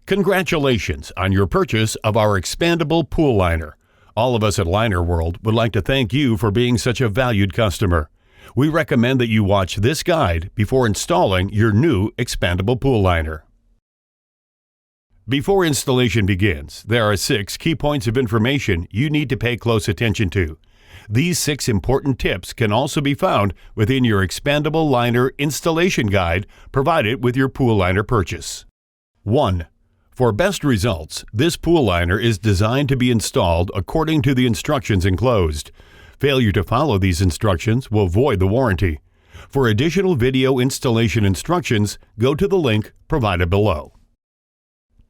Congratulations on your purchase of our expandable pool liner. All of us at LinerWorld would like to thank you for being such a valued customer. We recommend that you watch this guide before installing your new expandable pool liner. Before installation begins, there are 6 key points of information you need to pay close attention to. These 6 important tips can also be found within your expandable liner installation guide provided with your pool liner purchase. 1. For best results, this pool liner is designed to be installed according to the instructions enclosed. Failure to follow these instructions will void the warranty. For additional video installation instructions, go to the link provided below.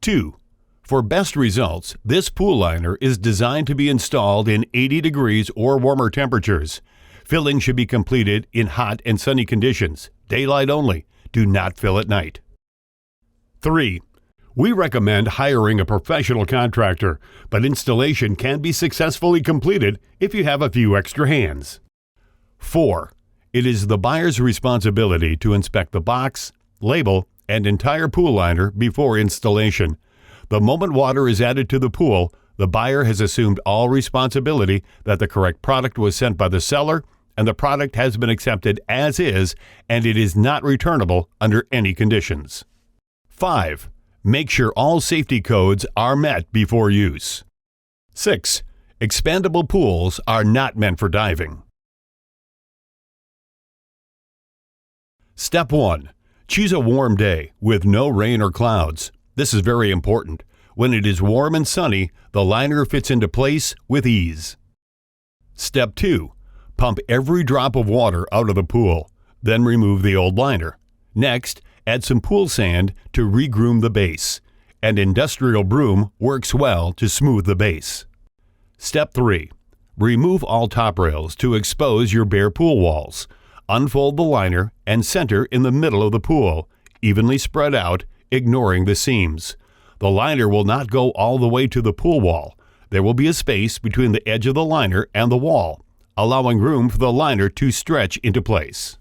2. For best results, this pool liner is designed to be installed in 80 degrees or warmer temperatures. Filling should be completed in hot and sunny conditions, daylight only. Do not fill at night. 3. We recommend hiring a professional contractor, but installation can be successfully completed if you have a few extra hands. 4. It is the buyer's responsibility to inspect the box, label, and entire pool liner before installation. The moment water is added to the pool, the buyer has assumed all responsibility that the correct product was sent by the seller and the product has been accepted as is and it is not returnable under any conditions. 5. Make sure all safety codes are met before use. 6. Expandable pools are not meant for diving. Step 1. Choose a warm day with no rain or clouds. This is very important. When it is warm and sunny, the liner fits into place with ease. Step 2. Pump every drop of water out of the pool. Then remove the old liner. Next, add some pool sand to regroom the base. An industrial broom works well to smooth the base. Step 3. Remove all top rails to expose your bare pool walls. Unfold the liner and center in the middle of the pool, evenly spread out, ignoring the seams. The liner will not go all the way to the pool wall. There will be a space between the edge of the liner and the wall, allowing room for the liner to stretch into place.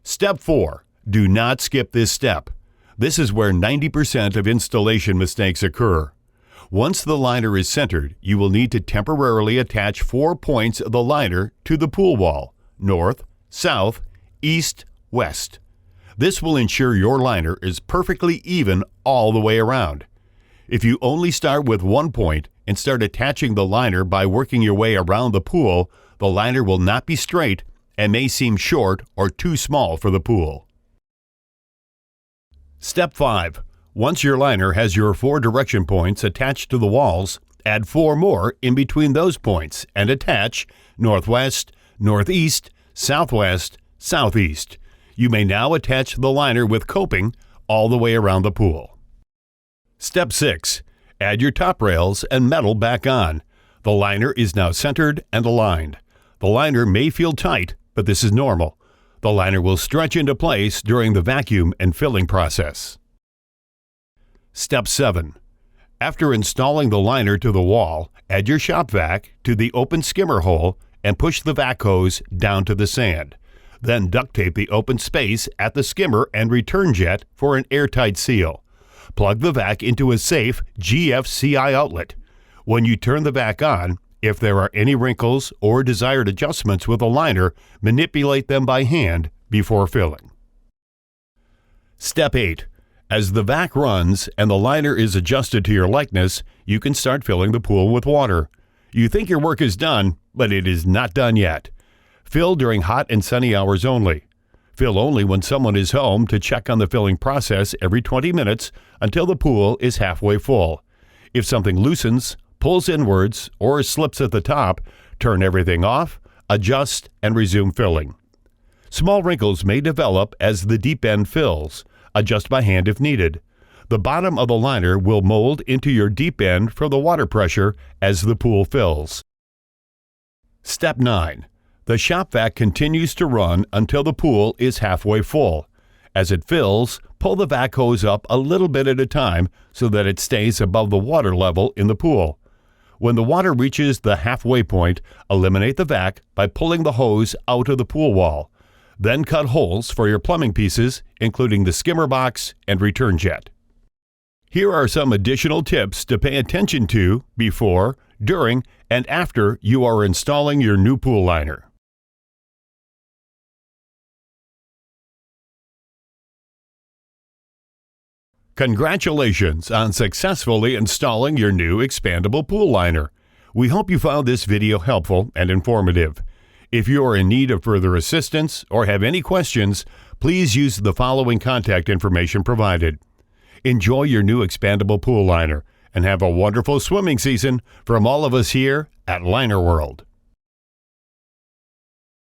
Step 4. Do not skip this step. This is where 90% of installation mistakes occur. Once the liner is centered, you will need to temporarily attach 4 points of the liner to the pool wall: north, south, east, west. This will ensure your liner is perfectly even all the way around. If you only start with 1 point and start attaching the liner by working your way around the pool, the liner will not be straight and may seem short or too small for the pool. Step 5. Once your liner has your 4 direction points attached to the walls, add 4 more in between those points and attach northwest, northeast, southwest, southeast. You may now attach the liner with coping all the way around the pool. Step 6. Add your top rails and metal back on. The liner is now centered and aligned. The liner may feel tight, but this is normal. The liner will stretch into place during the vacuum and filling process. Step 7. After installing the liner to the wall, add your Shop Vac to the open skimmer hole and push the vac hose down to the sand. Then duct tape the open space at the skimmer and return jet for an airtight seal. Plug the vac into a safe GFCI outlet. When you turn the vac on, if there are any wrinkles or desired adjustments with a liner, manipulate them by hand before filling. Step 8. As the vac runs and the liner is adjusted to your likeness, you can start filling the pool with water. You think your work is done, but it is not done yet. Fill during hot and sunny hours only. Fill only when someone is home to check on the filling process every 20 minutes until the pool is halfway full. If something loosens, pulls inwards, or slips at the top, turn everything off, adjust, and resume filling. Small wrinkles may develop as the deep end fills. Adjust by hand if needed. The bottom of the liner will mold into your deep end for the water pressure as the pool fills. Step 9. The Shop Vac continues to run until the pool is halfway full. As it fills, pull the vac hose up a little bit at a time so that it stays above the water level in the pool. When the water reaches the halfway point, eliminate the vac by pulling the hose out of the pool wall. Then cut holes for your plumbing pieces, including the skimmer box and return jet. Here are some additional tips to pay attention to before, during, and after you are installing your new pool liner. Congratulations on successfully installing your new expandable pool liner. We hope you found this video helpful and informative. If you are in need of further assistance or have any questions, please use the following contact information provided. Enjoy your new expandable pool liner and have a wonderful swimming season from all of us here at LinerWorld.